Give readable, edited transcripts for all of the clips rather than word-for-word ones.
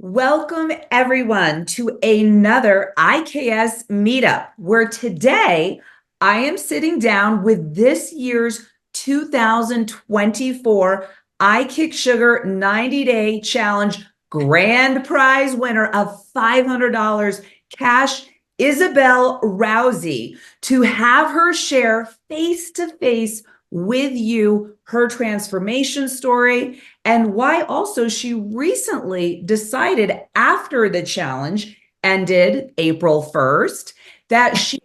Welcome everyone to another IKS Meetup, where today I am sitting down with this year's 2024 I Kick Sugar 90-Day Challenge grand prize winner of $500 cash, IsaBelle Rowsey, to have her share face-to-face with you her transformation story and why also she recently decided after the challenge ended April 1st that she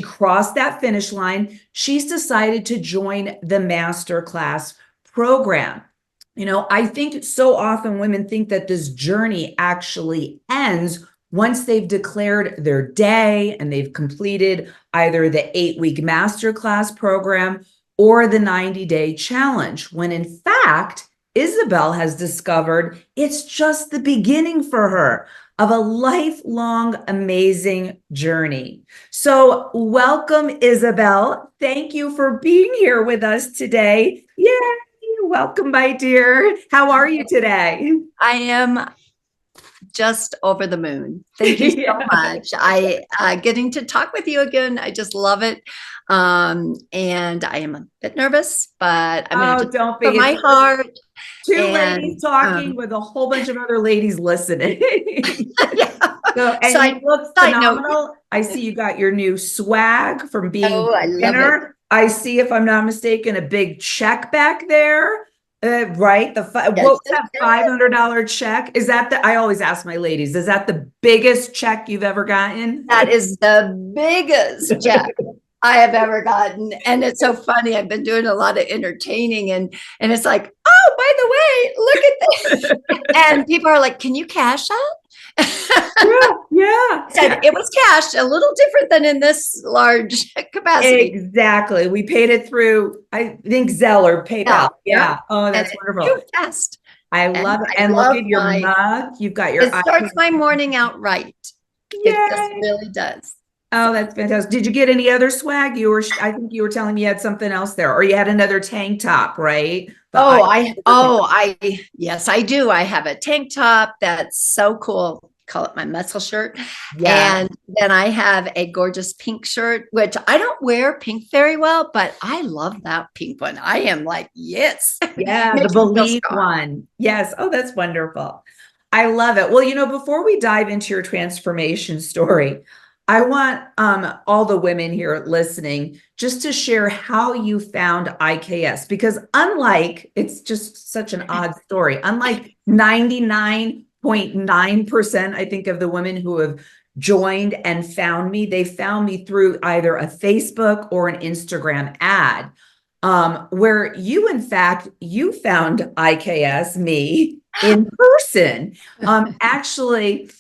crossed that finish line. She's decided to join the masterclass program. I think so often women think that this journey actually ends once they've declared their day and they've completed either the 8-week masterclass program or the 90-day challenge, when in fact, IsaBelle has discovered it's just the beginning for her of a lifelong amazing journey. So welcome, IsaBelle. Thank you for being here with us today. Yay! Welcome, my dear. How are you today? I am just over the moon. Thank you so much. Getting to talk with you again, I just love it. And I am a bit nervous, but I'm going to don't for my heart. Two ladies talking with a whole bunch of other ladies listening. Yeah. So you look phenomenal. I see you got your new swag from being dinner. I see, if I'm not mistaken, a big check back there. Right? What's that $500 check? Is that I always ask my ladies, is that the biggest check you've ever gotten? That is the biggest check I have ever gotten. And it's so funny. I've been doing a lot of entertaining and it's like, oh, by the way, look at this. And people are like, can you cash that? Yeah. Said it was cashed, a little different than in this large capacity. Exactly. We paid it through, I think, Zelle or PayPal. Yeah. Oh, that's wonderful. Fast. I love it. And look at your mug. You've got your. It starts my morning out right. Yay. It just really does. Oh, that's fantastic. Did you get any other swag? I think you were telling me you had something else there, or you had another tank top, right? Yes, I do. I have a tank top that's so cool. Call it my muscle shirt. Yeah. And then I have a gorgeous pink shirt, which I don't wear pink very well, but I love that pink one. I am like, yes. Yeah, the Believe one. Yes. Oh, that's wonderful. I love it. Well, before we dive into your transformation story, I want all the women here listening just to share how you found IKS, because it's just such an odd story, unlike 99.9%, I think, of the women who have joined and found me, they found me through either a Facebook or an Instagram ad, where you found IKS, me, in person. Actually,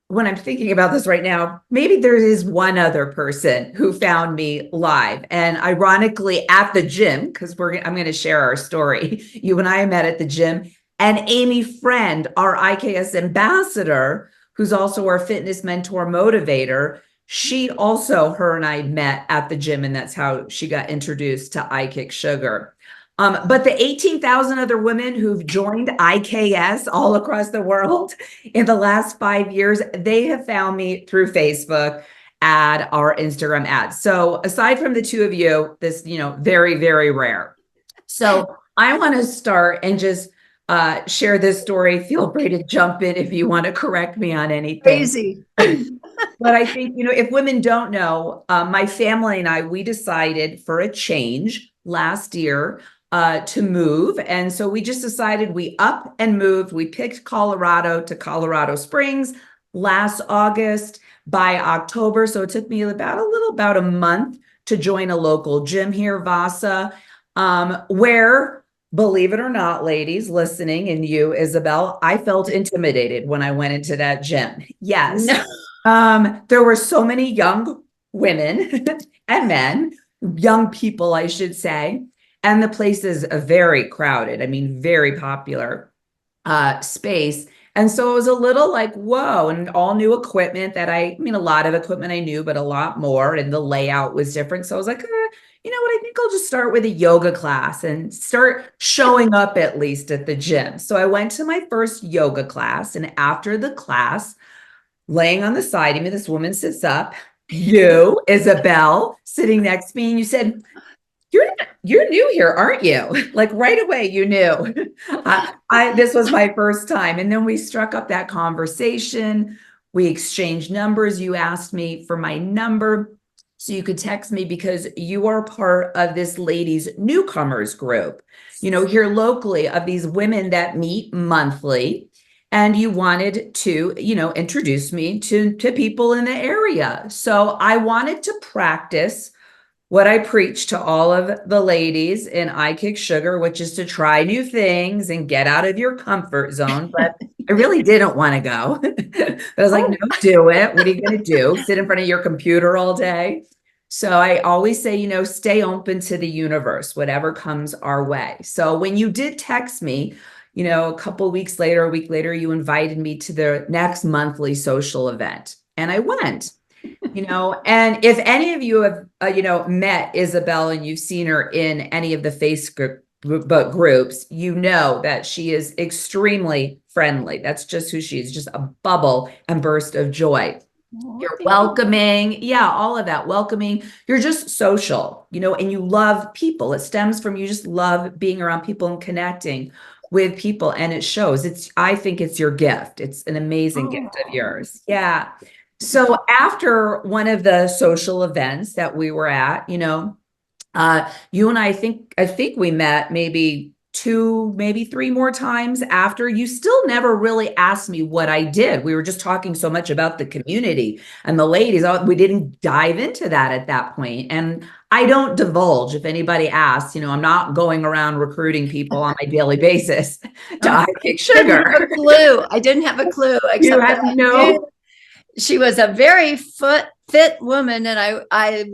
when I'm thinking about this right now, maybe there is one other person who found me live. And ironically, at the gym, because I'm going to share our story. You and I met at the gym. And Amy Friend, our IKS ambassador, who's also our fitness mentor motivator, her and I met at the gym, and that's how she got introduced to I Kick Sugar. But the 18,000 other women who've joined IKS all across the world in the last 5 years, they have found me through Facebook ad, our Instagram ad. So aside from the two of you, this, very, very rare. So I want to start and just share this story. Feel free to jump in if you want to correct me on anything. Crazy. But I think, if women don't know, my family and I, we decided for a change last year to move. And so we just decided we up and moved. We picked Colorado to Colorado Springs last August. By October, so it took me about a month to join a local gym here, Vasa, where, believe it or not, ladies listening, and you, IsaBelle, I felt intimidated when I went into that gym. Yes. No. There were so many young women and men, young people, I should say. And the place is very crowded. Very popular space. And so it was a little like, whoa, and all new equipment that a lot of equipment I knew, but a lot more. And the layout was different. So I was like, you know what, I think I'll just start with a yoga class and start showing up at least at the gym. So I went to my first yoga class, and after the class, laying on the side of me, this woman sits up, you, IsaBelle, sitting next to me, and you said, you're new here, aren't you? Like right away, you knew. This was my first time. And then we struck up that conversation. We exchanged numbers. You asked me for my number so you could text me because you are part of this ladies newcomers group, here locally, of these women that meet monthly. And you wanted to, introduce me to people in the area. So I wanted to practice what I preach to all of the ladies in I Kick Sugar, which is to try new things and get out of your comfort zone. But I really didn't want to go. I was like, no, do it. What are you going to do? Sit in front of your computer all day? So I always say, stay open to the universe, whatever comes our way. So when you did text me, a couple of weeks later, a week later, you invited me to the next monthly social event. And I went. And if any of you have, met IsaBelle and you've seen her in any of the Facebook groups, you know that she is extremely friendly. That's just who she is, just a bubble and burst of joy. You're welcoming. Yeah, all of that. Welcoming. You're just social, and you love people. It stems from you just love being around people and connecting with people. And it shows. I think it's your gift. It's an amazing gift of yours. Yeah. So after one of the social events that we were at, you and I think we met maybe 2, maybe 3 more times after. You still never really asked me what I did. We were just talking so much about the community and the ladies. We didn't dive into that at that point. And I don't divulge if anybody asks, I'm not going around recruiting people on my daily basis to I Kick Sugar. I didn't have a clue. You had no. She was a very fit woman, and I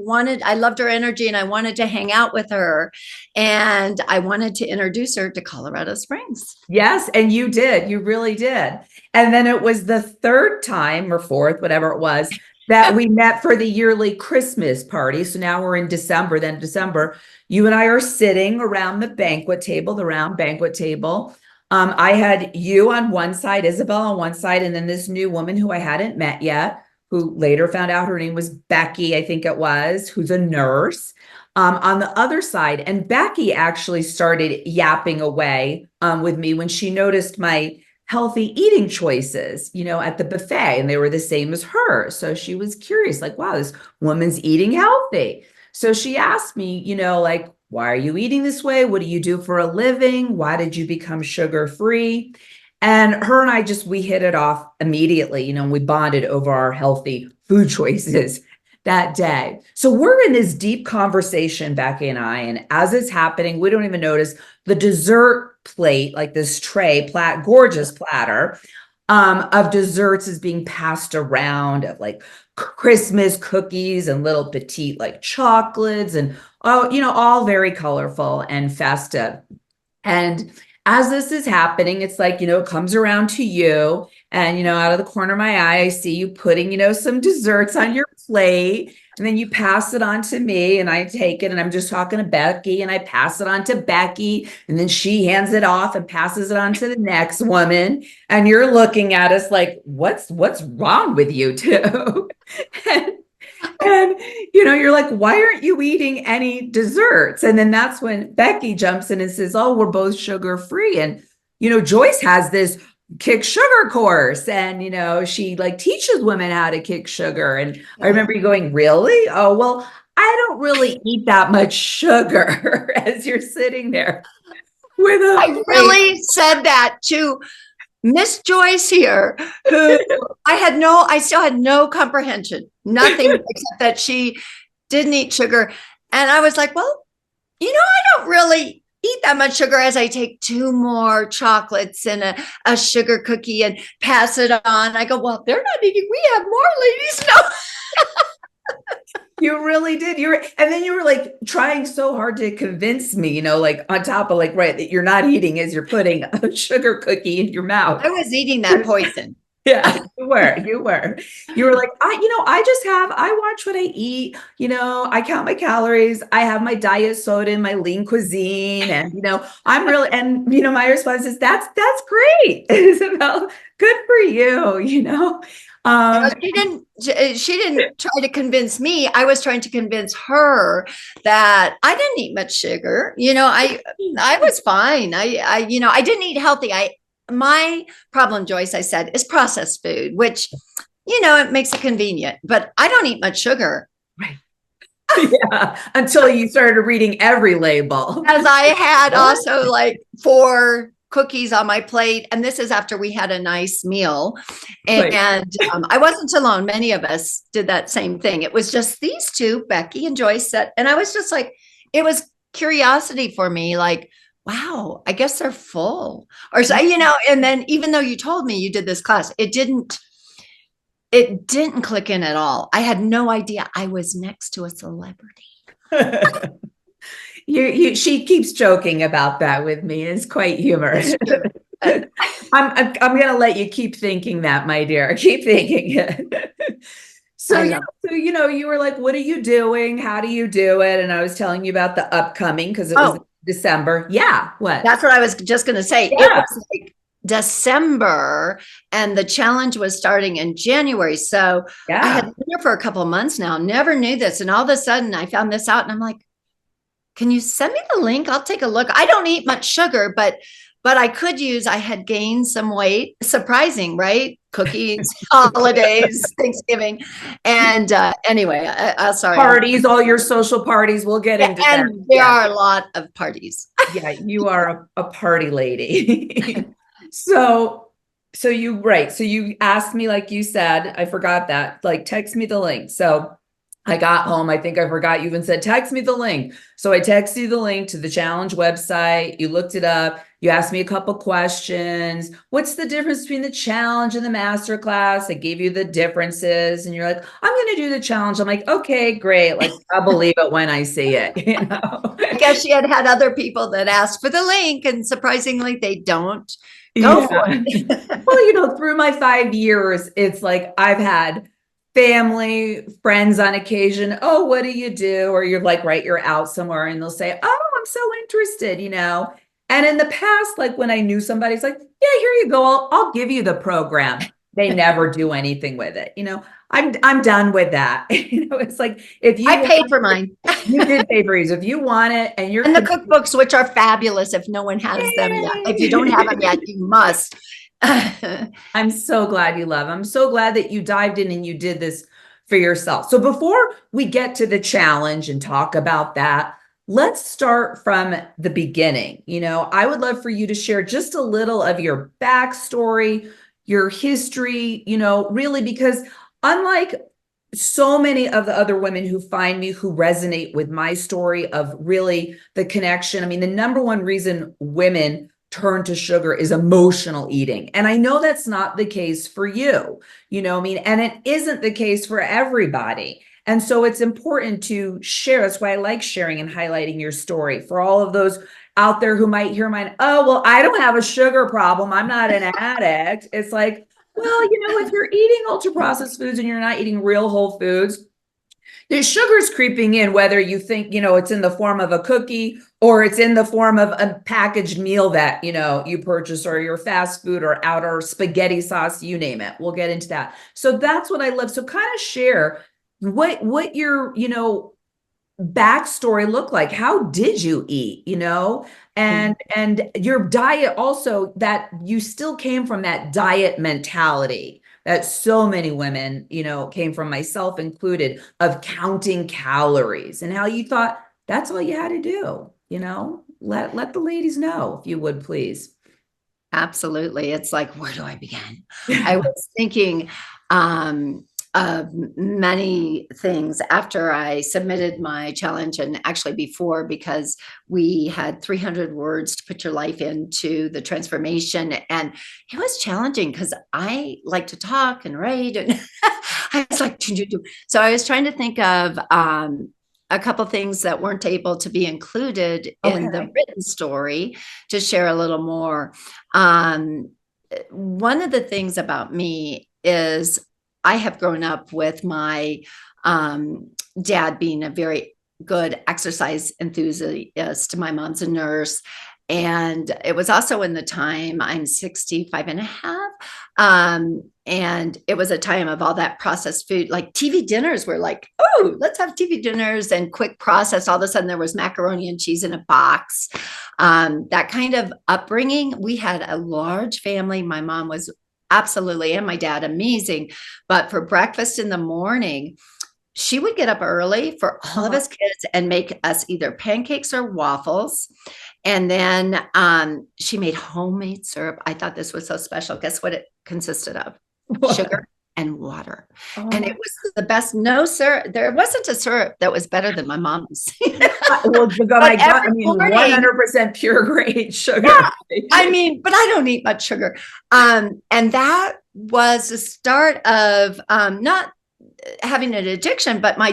loved her energy, and I wanted to hang out with her, and I wanted to introduce her to Colorado Springs. Yes, and you did. You really did. And then it was the 3rd time or 4th, whatever it was, that we met for the yearly Christmas party. So now we're in December. Then December, you and I are sitting around the round banquet table. I had you on one side, IsaBelle on one side, and then this new woman who I hadn't met yet, who later found out her name was Becky, I think it was, who's a nurse, on the other side. And Becky actually started yapping away with me when she noticed my healthy eating choices, at the buffet, and they were the same as her. So she was curious, like, wow, this woman's eating healthy. So she asked me, why are you eating this way? What do you do for a living? Why did you become sugar-free? And her and I we hit it off immediately, we bonded over our healthy food choices that day. So we're in this deep conversation, Becky and I, and as it's happening, we don't even notice the dessert plate, like this tray, gorgeous platter of desserts is being passed around, of like Christmas cookies and little petite like chocolates and all very colorful and festive. And as this is happening, it's like, it comes around to you, and, out of the corner of my eye, I see you putting, some desserts on your plate, and then you pass it on to me, and I take it, and I'm just talking to Becky, and I pass it on to Becky, and then she hands it off and passes it on to the next woman. And you're looking at us like, what's wrong with you two? And you're like, why aren't you eating any desserts? And then that's when Becky jumps in and says, oh, we're both sugar-free. And, Joyce has this Kick Sugar course, and, she teaches women how to kick sugar. And I remember you going, really? Oh, well, I don't really eat that much sugar as you're sitting there with I really said that to Miss Joyce here, who I still had no comprehension, nothing except that she didn't eat sugar. And I was like, well, I don't really eat that much sugar, as I take 2 more chocolates and a sugar cookie and pass it on. I go, well, they're not eating. We have more, ladies. No. You really did. And then you were trying so hard to convince me, on top of right, that you're not eating as you're putting a sugar cookie in your mouth. I was eating that poison. Yeah, you were like, I watch what I eat, I count my calories, I have my diet soda and my lean cuisine, and, I'm really, and, my response is, that's great, Isabel, good for you, No, um, she didn't try to convince me. I was trying to convince her that I didn't eat much sugar. I was fine. I didn't eat healthy. My problem, Joyce, I said, is processed food, which, it makes it convenient, but I don't eat much sugar. right. Yeah, until you started reading every label. As I had also like 4 cookies on my plate. And this is after we had a nice meal. Right. And I wasn't alone. Many of us did that same thing. It was just these two, Becky and Joyce, and I was just like, it was curiosity for me, like, wow, I guess they're full. Or so, and then even though you told me you did this class, it didn't click in at all. I had no idea I was next to a celebrity. She keeps joking about that with me. It's quite humorous. I'm gonna let you keep thinking that, my dear. Keep thinking it. So, you were like, what are you doing? How do you do it? And I was telling you about the upcoming because it was December. Yeah. What? That's what I was just going to say. Yeah. It was like December and the challenge was starting in January. So I had been here for a couple of months now, never knew this. And all of a sudden I found this out and I'm like, can you send me the link? I'll take a look. I don't eat much sugar, but I had gained some weight. Surprising, right? Cookies, holidays, Thanksgiving. And anyway, sorry. Parties, all your social parties. We'll get into that. And there are a lot of parties. Yeah, you are a party lady. So you asked me, like you said, I forgot that, like, text me the link. So I got home. I think I forgot you even said, text me the link. So I texted you the link to the challenge website. You looked it up. You asked me a couple questions. What's the difference between the challenge and the masterclass? I gave you the differences and you're like, I'm going to do the challenge. I'm like, okay, great. Like, I'll believe it when I see it. I guess she had other people that asked for the link and surprisingly they don't go for it. Well, through my 5 years, it's like I've had family, friends on occasion. Oh, what do you do? Or you're like, right, you're out somewhere and they'll say, oh, I'm so interested, And in the past, like when I knew somebody's like, yeah, here you go. I'll give you the program. They never do anything with it. I'm done with that. It's like, if you I paid for mine. You did pay for yours. If you want it and you're and the cookbooks, which are fabulous if no one has them yet. If you don't have them yet, you must. I'm so glad you love. I'm so glad that you dived in and you did this for yourself. So before we get to the challenge and talk about that, let's start from the beginning. I would love for you to share just a little of your backstory, your history, really, because unlike so many of the other women who find me who resonate with my story of really the connection. I mean, the number one reason women turn to sugar is emotional eating. And I know that's not the case for you, and it isn't the case for everybody. And so it's important to share. That's why I like sharing and highlighting your story for all of those out there who might hear mine. Oh, well, I don't have a sugar problem. I'm not an addict. It's like, well, if you're eating ultra processed foods and you're not eating real whole foods, the sugar's creeping in, whether you think, it's in the form of a cookie or it's in the form of a packaged meal that, you purchase or your fast food or out or spaghetti sauce, you name it. We'll get into that. So that's what I love. So kind of share what your, backstory looked like. How did you eat, and your diet also, that you still came from that diet mentality that so many women, came from, myself included, of counting calories, and how you thought that's all you had to do, let the ladies know, if you would, please. Absolutely. It's like, where do I begin? I was thinking of many things after I submitted my challenge, and actually before, because we had 300 words to put your life into the transformation. And it was challenging because I like to talk and write. And I was like, so I was trying to think of a couple things that weren't able to be included in the written story to share a little more. one of the things about me is I have grown up with my dad being a very good exercise enthusiast. My mom's a nurse. And it was also in the time, I'm 65 and a half. And it was a time of all that processed food, like TV dinners were like, oh, let's have TV dinners and quick process. All of a sudden there was macaroni and cheese in a box. That kind of upbringing. We had a large family. My mom was absolutely, and my dad, amazing. But for breakfast in the morning, she would get up early for all of us kids and make us either pancakes or waffles. And then she made homemade syrup. I thought this was so special. Guess what it consisted of? Sugar and water. And it was the best. No syrup. There wasn't a syrup that was better than my mom's. Well, my God, I mean, 100% pure grade sugar. Yeah, I mean, but I don't eat much sugar. And that was the start of not having an addiction, but my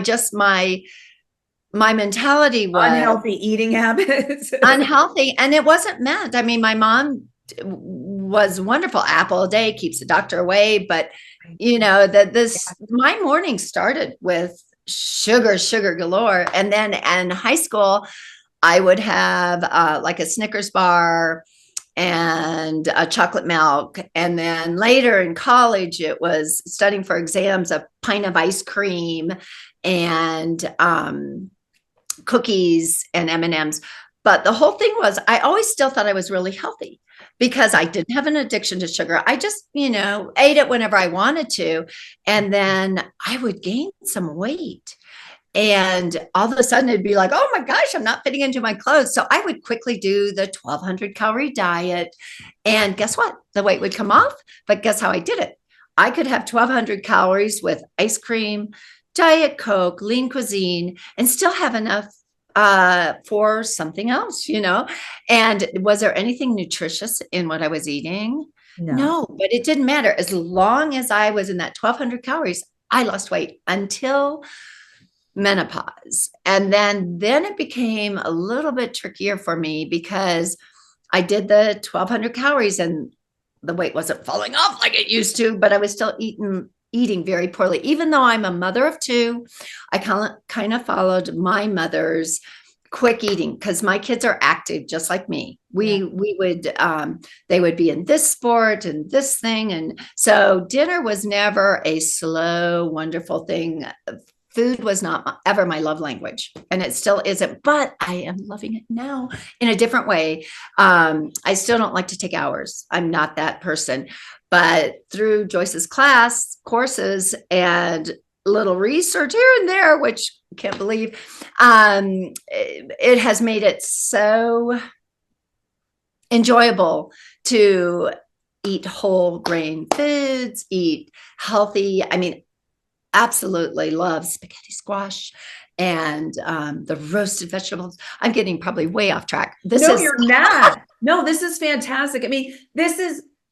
mentality was unhealthy eating habits. Unhealthy. And it wasn't meant. I mean, my mom was wonderful. Apple a day keeps the doctor away. But my morning started with sugar galore. And then in high school, I would have like a Snickers bar and a chocolate milk. And then later in college, it was studying for exams, a pint of ice cream and cookies and M&Ms. But the whole thing was, I always still thought I was really healthy because I didn't have an addiction to sugar. I just, ate it whenever I wanted to. And then I would gain some weight. And all of a sudden it'd be like, oh my gosh, I'm not fitting into my clothes. So I would quickly do the 1,200 calorie diet. And guess what? The weight would come off. But guess how I did it? I could have 1,200 calories with ice cream, Diet Coke, lean cuisine, and still have enough for something else, And was there anything nutritious in what I was eating? No, but it didn't matter. As long as I was in that 1,200 calories, I lost weight until menopause. And then it became a little bit trickier for me because I did the 1,200 calories and the weight wasn't falling off like it used to, but I was still eating very poorly. Even though I'm a mother of two, I kind of followed my mother's quick eating because my kids are active just like me. We would they would be in this sport and this thing. And so dinner was never a slow, wonderful thing. Food was not ever my love language, and it still isn't, but I am loving it now in a different way. I still don't like to take hours. I'm not that person, but through Joyce's courses and little research here and there, which I can't believe, it has made it so enjoyable to eat whole grain foods, eat healthy. I mean, absolutely love spaghetti squash and the roasted vegetables. I'm getting probably way off track. You're not. No, this is fantastic. I mean,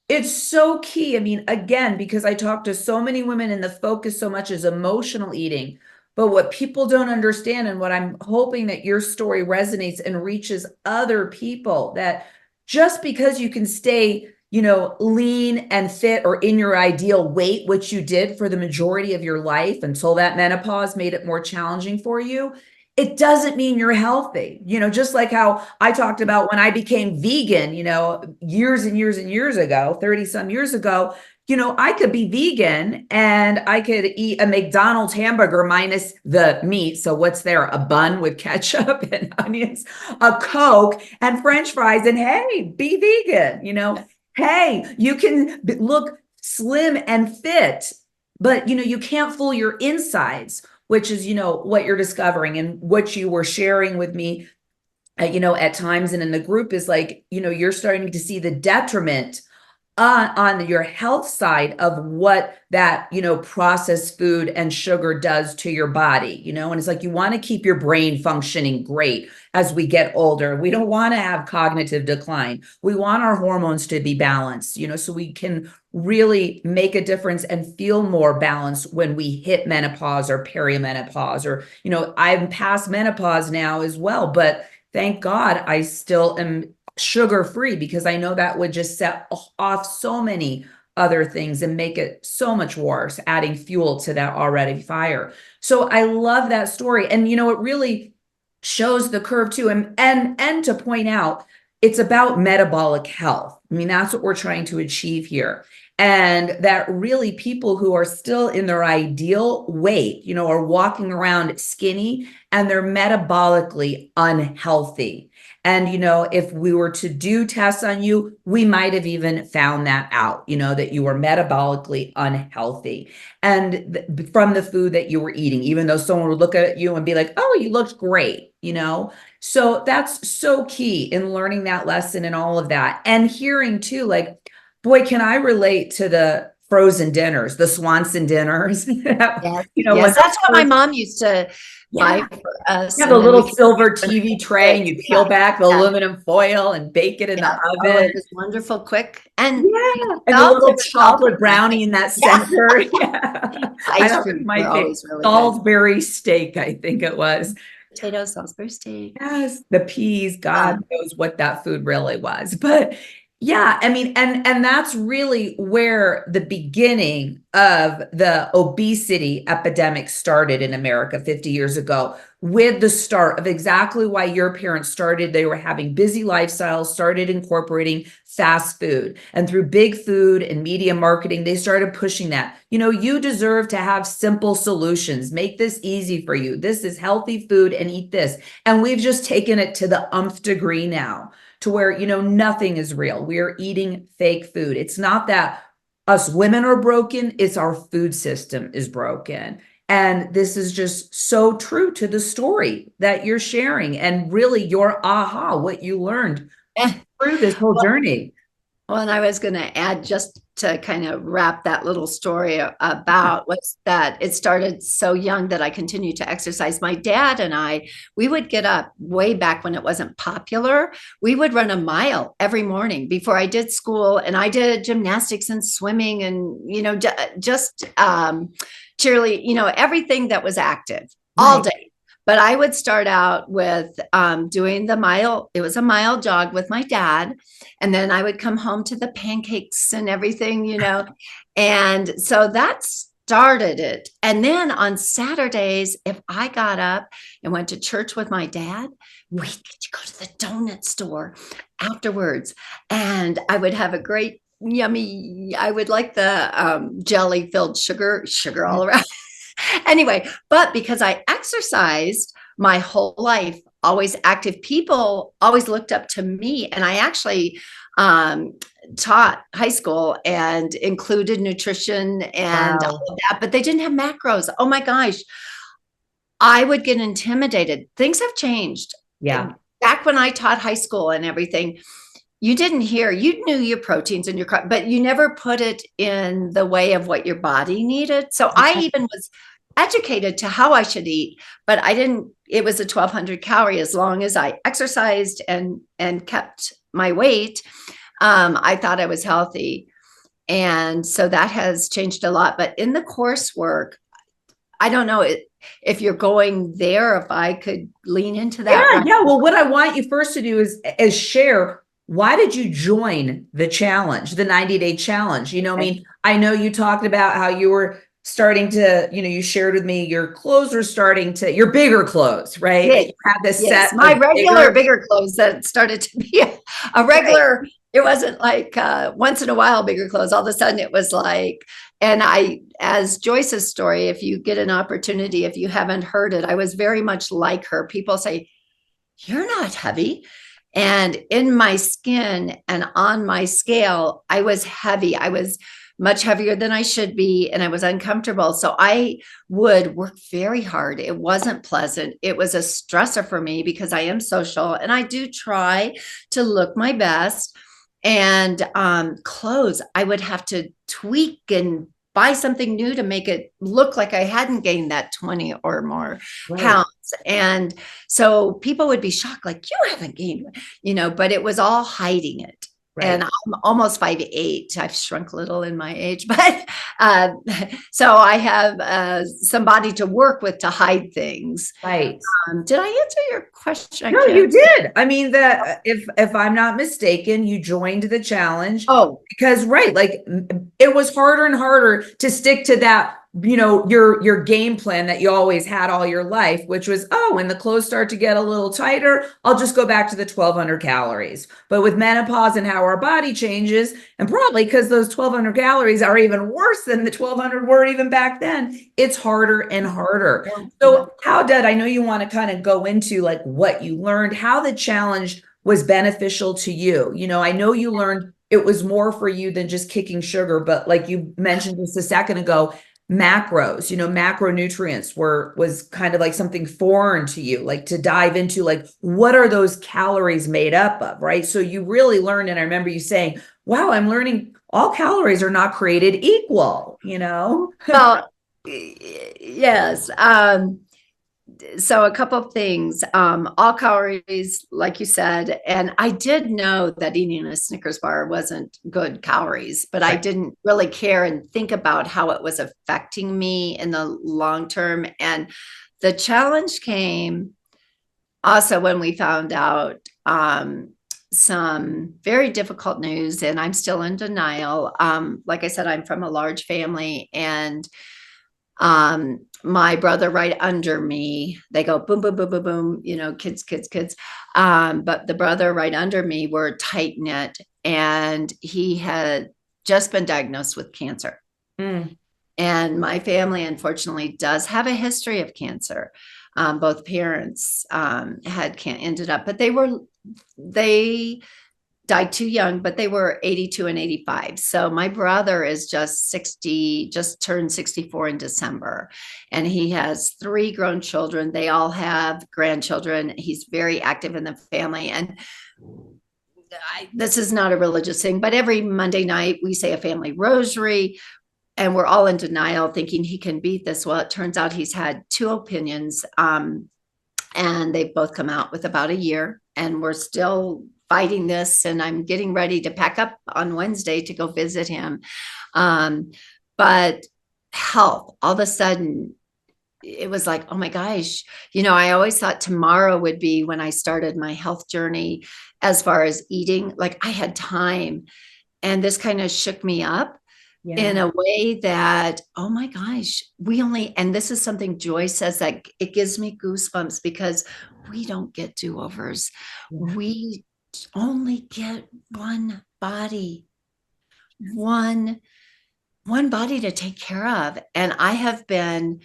it's so key. I mean, again, because I talk to so many women and the focus so much is emotional eating. But what people don't understand, and what I'm hoping that your story resonates and reaches other people, that just because you can stay lean and fit or in your ideal weight, which you did for the majority of your life until that menopause made it more challenging for you, it doesn't mean you're healthy. Just like how I talked about when I became vegan, years and years and years ago, 30 some years ago, I could be vegan and I could eat a McDonald's hamburger minus the meat. So what's there? A bun with ketchup and onions, a Coke and French fries, and hey, be vegan, Hey, you can look slim and fit, but you can't fool your insides, which is what you're discovering and what you were sharing with me at times and in the group is like you're starting to see the detriment on your health side of what that processed food and sugar does to your body, and it's like you want to keep your brain functioning great as we get older. We don't want to have cognitive decline. We want our hormones to be balanced, so we can really make a difference and feel more balanced when we hit menopause or perimenopause, or I'm past menopause now as well, but thank God I still am sugar free, because I know that would just set off so many other things and make it so much worse, adding fuel to that already fire. So I love that story. And it really shows the curve too. And to point out, it's about metabolic health. I mean, that's what we're trying to achieve here. And that really people who are still in their ideal weight, are walking around skinny and they're metabolically unhealthy. And, if we were to do tests on you, we might have even found that out, that you were metabolically unhealthy and from the food that you were eating, even though someone would look at you and be like, oh, you looked great, So that's so key in learning that lesson and all of that. And hearing too, like, boy, can I relate to the frozen dinners, the Swanson dinners. Yes, yes, that's what my mom used to buy for us. You have a little silver TV tray and you peel back the aluminum foil and bake it in the Oh, oven. it was wonderful, quick. And and the little chocolate brownie in that center. Ice cream, my always really Salisbury steak, I think it was. Potato Salisbury steak. Yes, the peas, God knows what that food really was. But yeah, I mean, and that's really where the beginning of the obesity epidemic started in America 50 years ago, with the start of exactly why your parents started. They were having busy lifestyles, started incorporating fast food, and through big food and media marketing, they started pushing that. You deserve to have simple solutions. Make this easy for you. This is healthy food and eat this. And we've just taken it to the nth degree now, to where, nothing is real. We are eating fake food. It's not that us women are broken, it's our food system is broken. And this is just so true to the story that you're sharing, and really your aha, what you learned through this whole journey. Well, and I was going to add, just to kind of wrap that little story about, was that it started so young that I continued to exercise. My dad and I, we would get up way back when it wasn't popular. We would run a mile every morning before I did school, and I did gymnastics and swimming and, just cheerleading, everything that was active all day. But I would start out with doing the mile. It was a mile jog with my dad. And then I would come home to the pancakes and everything, And so that started it. And then on Saturdays, if I got up and went to church with my dad, we'd get to go to the donut store afterwards. And I would have a great, yummy, I would like the jelly filled sugar all around. Anyway, but because I exercised my whole life, always active, people always looked up to me. And I actually taught high school and included nutrition and all of that, but they didn't have macros. Oh my gosh. I would get intimidated. Things have changed. Yeah. Back when I taught high school and everything, you knew your proteins and but you never put it in the way of what your body needed. So I even was educated to how I should eat, but it was a 1,200 calorie as long as I exercised and kept my weight. I thought I was healthy. And so that has changed a lot. But in the coursework, I don't know if you're going there, if I could lean into that. Yeah. Well, what I want you first to do is share, why did you join the challenge, the 90-day challenge? I mean, I know you talked about how you were starting to, you shared with me your clothes were starting to, your bigger clothes, right? Yes. You had this set. My regular bigger clothes that started to be a regular, right. It wasn't like once in a while bigger clothes. All of a sudden it was like, and as Joyce's story, if you get an opportunity, if you haven't heard it, I was very much like her. People say, you're not heavy. And in my skin and on my scale, I was heavy. I was much heavier than I should be, and I was uncomfortable. So I would work very hard. It wasn't pleasant. It was a stressor for me because I am social and I do try to look my best. And clothes, I would have to tweak and buy something new to make it look like I hadn't gained that 20 or more pounds. And so people would be shocked, like, you haven't gained, but it was all hiding it. and Right. I'm almost 5'8". I've shrunk a little in my age, but uh, so I have some body to work with to hide things. Right. Did I answer your question? I No, you can't. did. I mean, that if I'm not mistaken, you joined the challenge Oh, because right, like it was harder and harder to stick to that, your game plan that you always had all your life, which was, oh, when the clothes start to get a little tighter, I'll just go back to the 1200 calories. But with menopause and how our body changes, and probably because those 1200 calories are even worse than the 1200 were even back then, it's harder and harder. yeah. So, how did I know you want to kind of go into like what you learned, how the challenge was beneficial to you? I know you learned it was more for you than just kicking sugar, but like you mentioned just a second ago, macros, macronutrients was kind of like something foreign to you, like to dive into like what are those calories made up of, right? So you really learned, and I remember you saying, wow, I'm learning all calories are not created equal. Well, yes. So a couple of things. All calories, like you said, and I did know that eating a Snickers bar wasn't good calories, but I Right. didn't really care and think about how it was affecting me in the long term. And the challenge came also when we found out some very difficult news, and I'm still in denial. Like I said, I'm from a large family, and my brother right under me, they go boom, boom, boom, boom, boom, kids, kids, kids. But the brother right under me were tight knit, and he had just been diagnosed with cancer. Mm. And my family, unfortunately, does have a history of cancer. Both parents ended up, but they died too young, but they were 82 and 85. So my brother is just 60, just turned 64 in December. And he has 3 grown children. They all have grandchildren. He's very active in the family. And this is not a religious thing, but every Monday night we say a family rosary, and we're all in denial thinking he can beat this. Well, it turns out he's had 2 opinions. And they've both come out with about a year, and we're still fighting this, and I'm getting ready to pack up on Wednesday to go visit him. But health, all of a sudden it was like, oh my gosh, I always thought tomorrow would be when I started my health journey as far as eating. Like I had time, and this kind of shook me up in Yeah. a way that, oh my gosh, and this is something Joy says that it gives me goosebumps, because we don't get do-overs. Yeah. We only get one body, one body to take care of. And I have been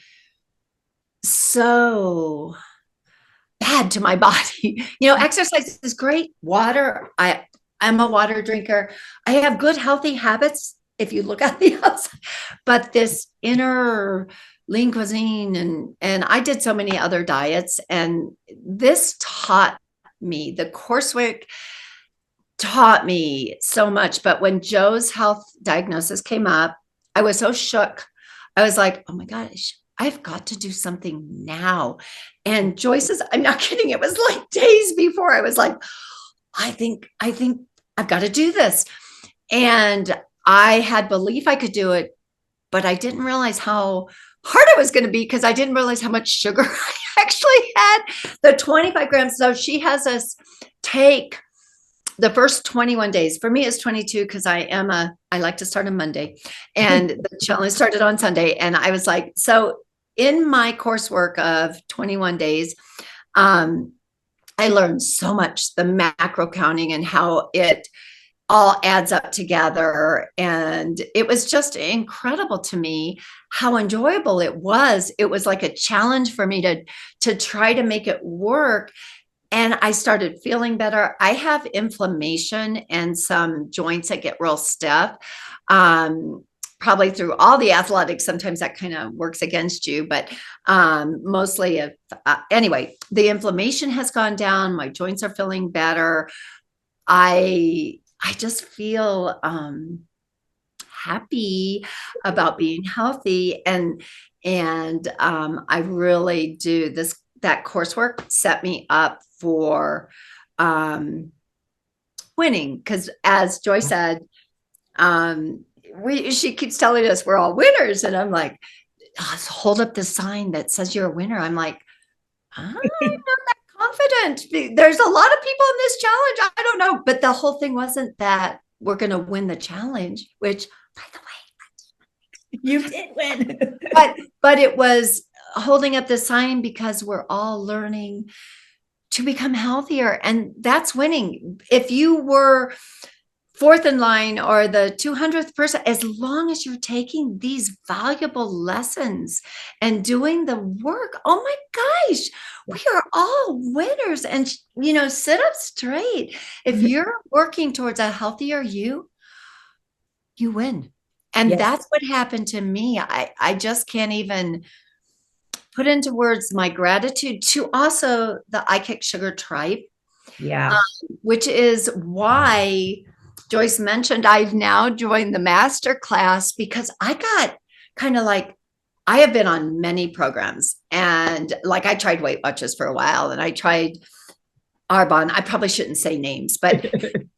so bad to my body. Exercise is great. Water, I'm a water drinker. I have good healthy habits if you look at the outside, but this inner lean cuisine, and I did so many other diets, and this taught me, the coursework taught me so much. But when Joe's health diagnosis came up, I was so shook. I was like, oh my gosh, I've got to do something now. And Joyce says, I'm not kidding. It was like days before I was like, I think I've got to do this. And I had belief I could do it, but I didn't realize how hard it was going to be, because I didn't realize how much sugar I actually had. The 25 grams. So she has us take the first 21 days. For me, it's 22, because I like to start on Monday, and the challenge started on Sunday. And I was like, so in my coursework of 21 days, I learned so much, the macro counting and how it all adds up together. And it was just incredible to me how enjoyable it was. It was like a challenge for me to try to make it work. And I started feeling better. I have inflammation and some joints that get real stiff. Probably through all the athletics, sometimes that kind of works against you, but mostly anyway, the inflammation has gone down. My joints are feeling better. I just feel happy about being healthy, and I really do that coursework set me up for winning. Because as Joy said, she keeps telling us we're all winners. And I'm like, oh, hold up the sign that says you're a winner. I'm like, I'm not that confident. There's a lot of people in this challenge. I don't know. But the whole thing wasn't that we're going to win the challenge, which, by the way, you did win. but it was holding up the sign because we're all learning to become healthier. And that's winning. If you were fourth in line or the 200th person, as long as you're taking these valuable lessons and doing the work, oh my gosh, we are all winners. And, sit up straight. If you're working towards a healthier you win. And that's what happened to me. I just can't even put into words my gratitude to also the I Kick Sugar tribe. Yeah. Which is why Joyce mentioned I've now joined the master class, because I got kind of like, I have been on many programs, and like I tried Weight Watchers for a while, and I tried Arbonne. I probably shouldn't say names, but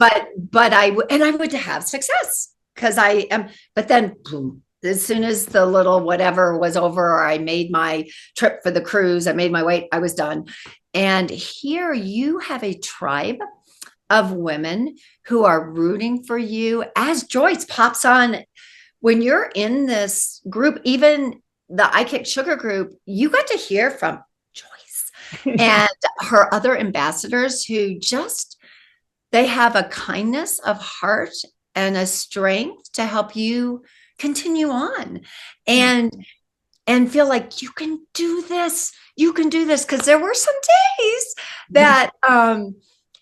I would have success because I am. But then, boom, as soon as the little whatever was over, or I made my trip for the cruise, I made my weight, I was done. And here you have a tribe of women who are rooting for you. As Joyce pops on, when you're in this group, even the I Kick Sugar group, you got to hear from Joyce and her other ambassadors who they have a kindness of heart and a strength to help you continue on and feel like you can do this. You can do this. Because there were some days that,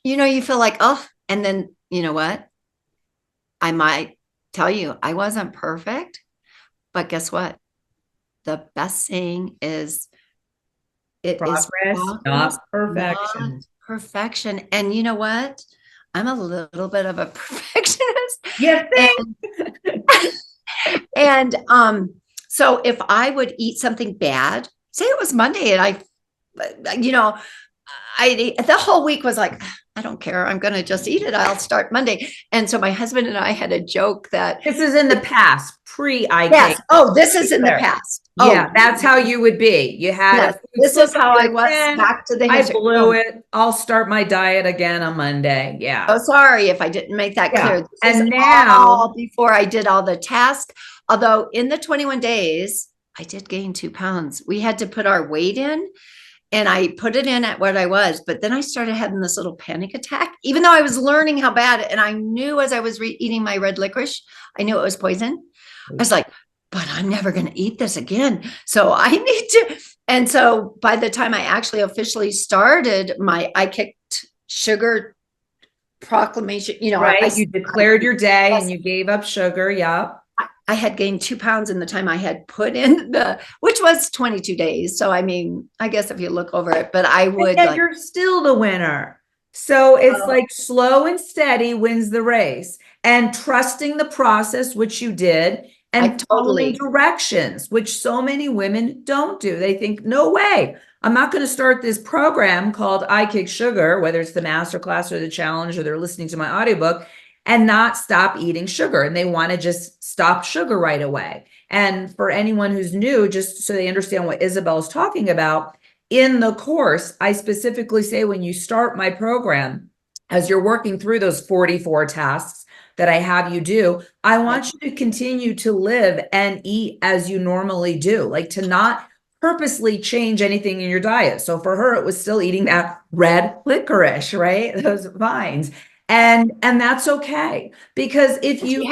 you feel like, oh, and then you know what? I might tell you I wasn't perfect, but guess what? The best thing is Progress, not perfection. Not perfection. And you know what? I'm a little bit of a perfectionist. Yes. And so if I would eat something bad, say it was Monday, and the whole week was like, I don't care. I'm going to just eat it. I'll start Monday. And so my husband and I had a joke that this is in the past, pre-IK. Yes. Oh, this is in the past. Yeah, that's how you would be. You had this is how I was back to the history. I blew it. I'll start my diet again on Monday. Yeah. Oh, sorry if I didn't make that clear. This and now, before I did all the tasks, although in the 21 days, I did gain 2 pounds. We had to put our weight in, and I put it in at what I was, but then I started having this little panic attack, even though I was learning how bad, and I knew as I was eating my red licorice, I knew it was poison. I was like, but I'm never going to eat this again. So I need to. And so by the time I actually officially started my I Kicked Sugar proclamation, right. You declared your day and you gave up sugar. Yeah. I had gained 2 pounds in the time I had put in which was 22 days. So, I mean, I guess if you look over it, but I would. And you're still the winner. So it's like slow and steady wins the race, and trusting the process, which you did, and following directions, which so many women don't do. They think, no way, I'm not going to start this program called I Kick Sugar, whether it's the masterclass or the challenge, or they're listening to my audiobook, and not stop eating sugar. And they want to just stop sugar right away. And for anyone who's new, just so they understand what IsaBelle is talking about, in the course, I specifically say when you start my program, as you're working through those 44 tasks that I have you do, I want you to continue to live and eat as you normally do, like to not purposely change anything in your diet. So for her, it was still eating that red licorice, right? Those vines. And that's okay, because if you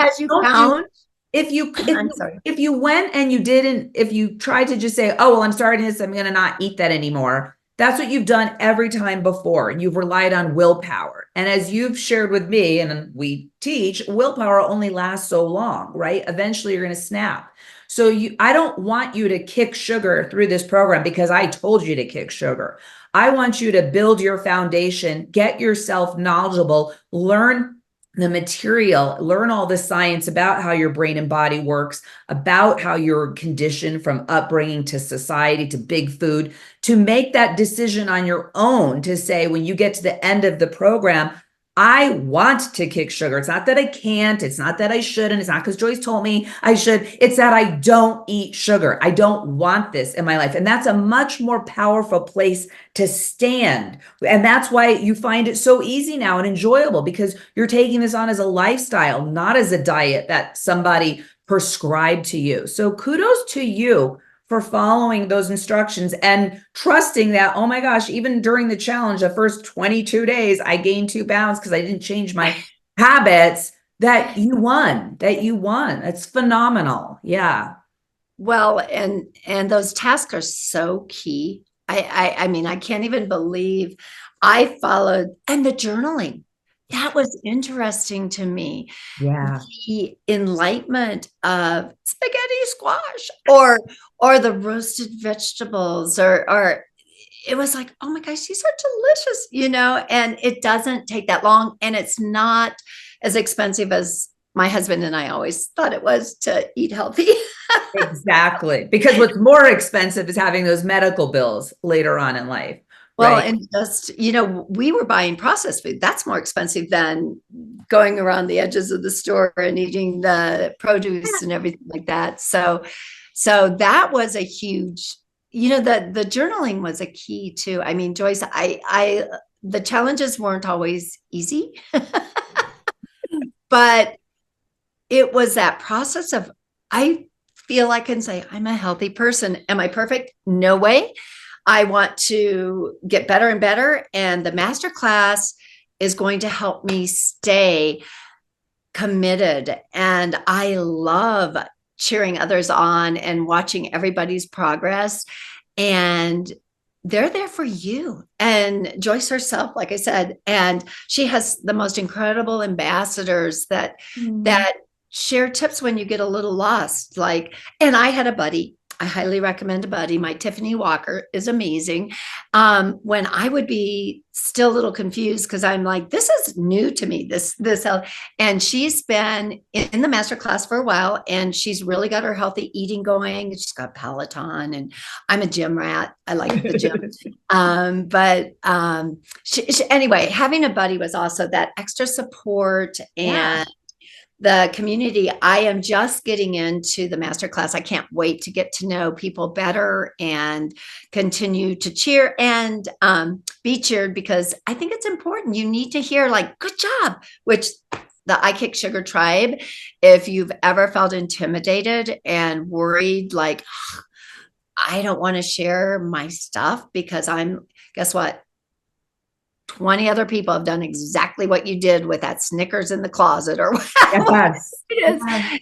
went and you didn't, if you tried to just say, oh, well, I'm starting this, I'm going to not eat that anymore. That's what you've done every time before. You've relied on willpower. And as you've shared with me, and we teach, willpower only lasts so long, right? Eventually you're going to snap. So I don't want you to kick sugar through this program because I told you to kick sugar. I want you to build your foundation, get yourself knowledgeable, learn the material, learn all the science about how your brain and body works, about how you're conditioned from upbringing to society to big food, to make that decision on your own, to say, when you get to the end of the program, I want to kick sugar. It's not that I can't. It's not that I shouldn't. It's not because Joyce told me I should. It's that I don't eat sugar. I don't want this in my life. And that's a much more powerful place to stand. And that's why you find it so easy now and enjoyable, because you're taking this on as a lifestyle, not as a diet that somebody prescribed to you. So kudos to you for following those instructions and trusting that, oh my gosh, even during the challenge, the first 22 days, I gained 2 pounds because I didn't change my habits, that you won, It's phenomenal. Yeah. Well, and those tasks are so key. I mean, I can't even believe I followed, and the journaling. That was interesting to me. Yeah. The enlightenment of spaghetti squash or the roasted vegetables or it was like, oh my gosh, these are delicious, and it doesn't take that long, and it's not as expensive as my husband and I always thought it was to eat healthy. Exactly. Because what's more expensive is having those medical bills later on in life. Well, Right. and just, we were buying processed food. That's more expensive than going around the edges of the store and eating the produce and everything like that. So that was a huge, the journaling was a key too. I mean, Joyce, the challenges weren't always easy, but it was that process of, I feel I can say I'm a healthy person. Am I perfect? No way. I want to get better and better. And the master class is going to help me stay committed. And I love cheering others on and watching everybody's progress. And they're there for you. And Joyce herself, like I said, and she has the most incredible ambassadors that share tips when you get a little lost. And I had a buddy. I highly recommend a buddy. My Tiffany Walker is amazing. When I would be still a little confused, because I'm like, this is new to me, this health. And she's been in the masterclass for a while, and she's really got her healthy eating going. She's got Peloton, and I'm a gym rat. I like the gym. Anyway, having a buddy was also that extra support and the community. I am just getting into the masterclass. I can't wait to get to know people better and continue to cheer and be cheered, because I think it's important. You need to hear good job, which the I Kick Sugar tribe, if you've ever felt intimidated and worried, I don't want to share my stuff because guess what? 20 other people have done exactly what you did with that Snickers in the closet or Yes.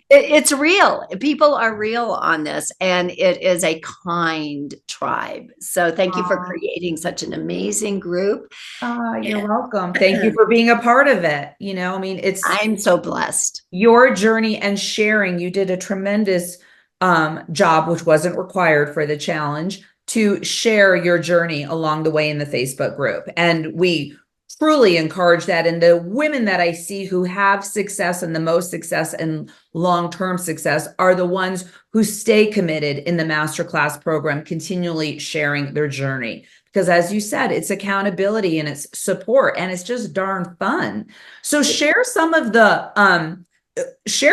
it's real. People are real on this, and it is a kind tribe. So thank you for creating such an amazing group. You're welcome. Thank you for being a part of it. I mean, I'm so blessed. Your journey and sharing. You did a tremendous job, which wasn't required for the challenge, to share your journey along the way in the Facebook group. And we truly encourage that. And the women that I see who have success and the most success and long-term success are the ones who stay committed in the masterclass program, continually sharing their journey. Because as you said, it's accountability and it's support, and it's just darn fun. So share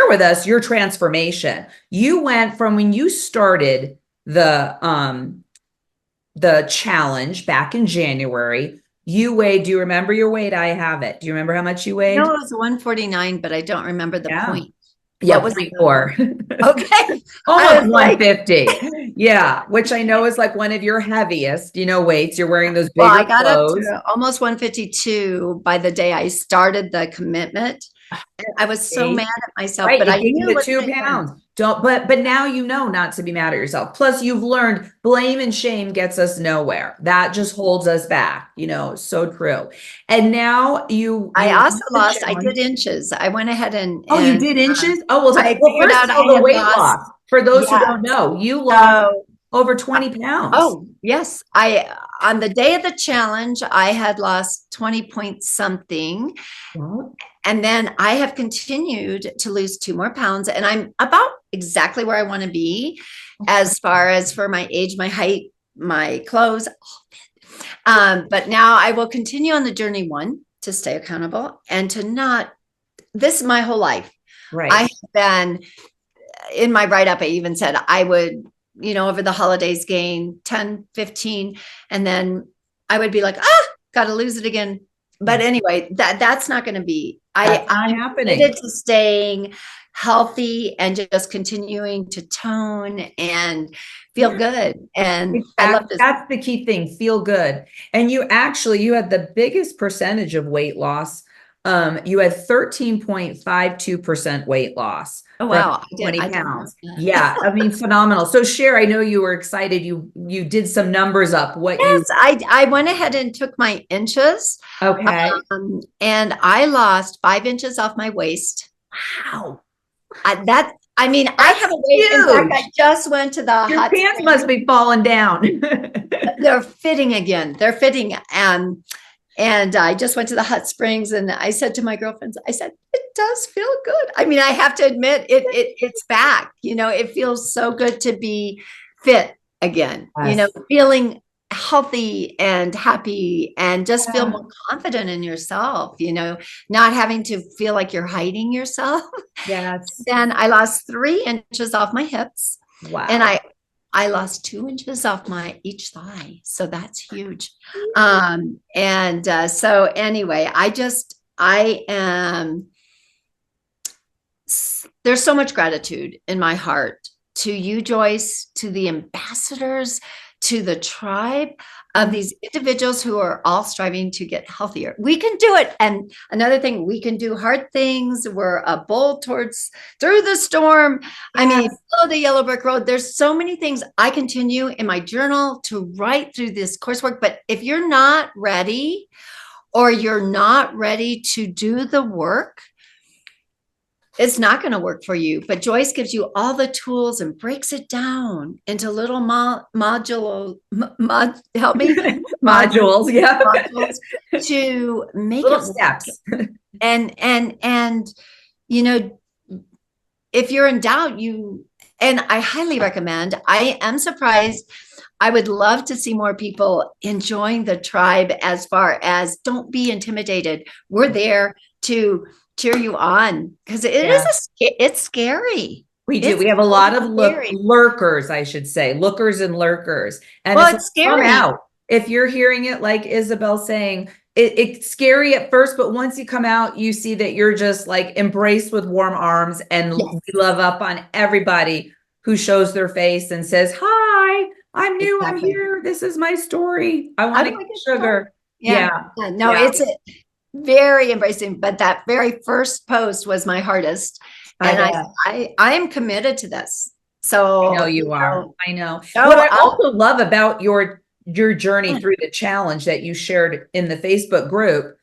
with us your transformation. You went from when you started the challenge back in January, you weighed, do you remember your weight? I have it. Do you remember how much you weighed? No, it was 149, but I don't rember the point. Yeah, what was 0.4. Okay. Almost 150. Yeah, which I know is one of your heaviest, weights. You're wearing those bigger I got clothes. up to almost 152 by the day I started the commitment. And I was so mad at myself, right, but I knew the 2 pounds. But now you know not to be mad at yourself. Plus, you've learned blame and shame gets us nowhere. That just holds us back. So true. And now I also lost. I did inches. I went ahead and you did inches. Well, I figured out the weight loss. For those who don't know, you lost over 20 pounds. Oh, yes. On the day of the challenge, I had lost 20 point something. And then I have continued to lose 2 more pounds, and I'm about exactly where I want to be as far as for my age, my height, my clothes. But now I will continue on the journey 1. to stay accountable and to not, this is my whole life. Right. I have been, in my write-up, I even said I would, over the holidays gain 10, 15, and then I would be like, got to lose it again. But anyway, that's not going to be, That's not I'm happening. committed to staying healthy and just continuing to tone and feel good. And I love this. That's the key thing. Feel good. And you had the biggest percentage of weight loss. You had 13.52% weight loss. Oh, wow. 20 pounds. Yeah. I mean, phenomenal. So Cher, I know you were excited. You did some numbers up. Yes, I went ahead and took my inches. Okay. And I lost 5 inches off my waist. Wow. I have a waist. In fact, I just went to the Your pants must be falling down. They're fitting again. They're fitting. And I just went to the hot springs and I said to my girlfriends, I said, it does feel good. I mean, I have to admit it's back. It feels so good to be fit again, Yes. Feeling healthy and happy and just feel more confident in yourself, not having to feel like you're hiding yourself. Yes. Then I lost 3 inches off my hips. Wow. And I lost 2 inches off each thigh. So that's huge. So anyway, I am, there's so much gratitude in my heart to you, Joyce, to the ambassadors, to the tribe of these individuals who are all striving to get healthier. We can do it. And another thing, we can do hard things. We're a bold through the storm. Yes. I mean, follow the yellow brick road. There's so many things I continue in my journal to write through this coursework. But if you're not ready or you're not ready to do the work, it's not going to work for you. But Joyce gives you all the tools and breaks it down into little modules. Help me. Modules, yeah. Modules to make little it steps. And if you're in doubt, and I highly recommend. I am surprised. I would love to see more people enjoying the tribe. As far as, don't be intimidated. We're there to cheer you on, because it's scary. We do. We have a lot of lurkers, I should say, lookers and lurkers. And it's scary. Come out. If you're hearing it, like IsaBelle saying, it's scary at first, but once you come out, you see that you're just like embraced with warm arms, and we love up on everybody who shows their face and says, hi, I'm new. Exactly. I'm here. This is my story. I want to get sugar. It's very embracing, but that very first post was my hardest. And I am committed to this. So I know you are. I know. What I also love about your journey through the challenge that you shared in the Facebook group,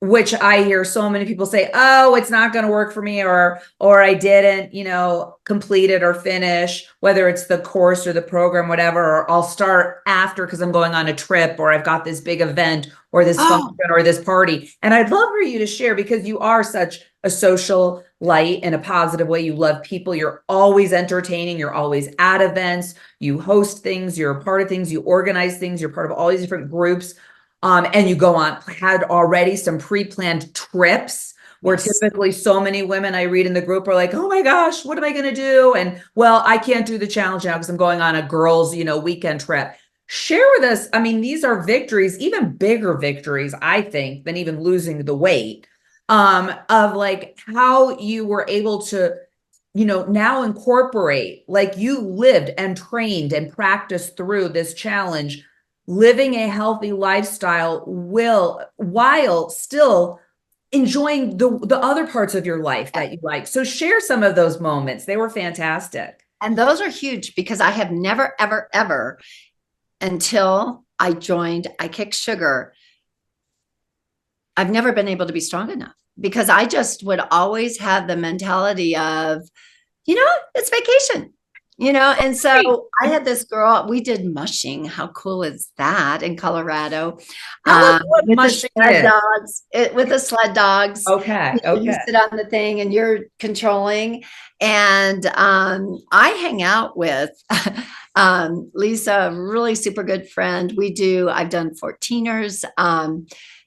which I hear so many people say, oh, it's not going to work for me, or I didn't, complete it or finish, whether it's the course or the program, whatever, or I'll start after because I'm going on a trip, or I've got this big event or this function or this party. And I'd love for you to share, because you are such a social light in a positive way. You love people. You're always entertaining. You're always at events. You host things. You're a part of things. You organize things. You're part of all these different groups. And you had already some pre-planned trips where typically so many women I read in the group are like, oh my gosh, what am I going to do? And well, I can't do the challenge now because I'm going on a girls, weekend trip. Share with us. I mean, these are victories, even bigger victories, I think, than even losing the weight, of like how you were able to, now incorporate, like you lived and trained and practiced through this challenge, living a healthy lifestyle while still enjoying the other parts of your life that you like. So share some of those moments. They were fantastic. And those are huge, because I have never, ever, ever, until I joined I Kick Sugar, I've never been able to be strong enough, because I just would always have the mentality of, it's vacation. And so I had this girl, we did mushing. How cool is that in Colorado? With the sled dogs. Okay. You sit on the thing and you're controlling. And I hang out with Lisa, a really super good friend. I've done 14ers.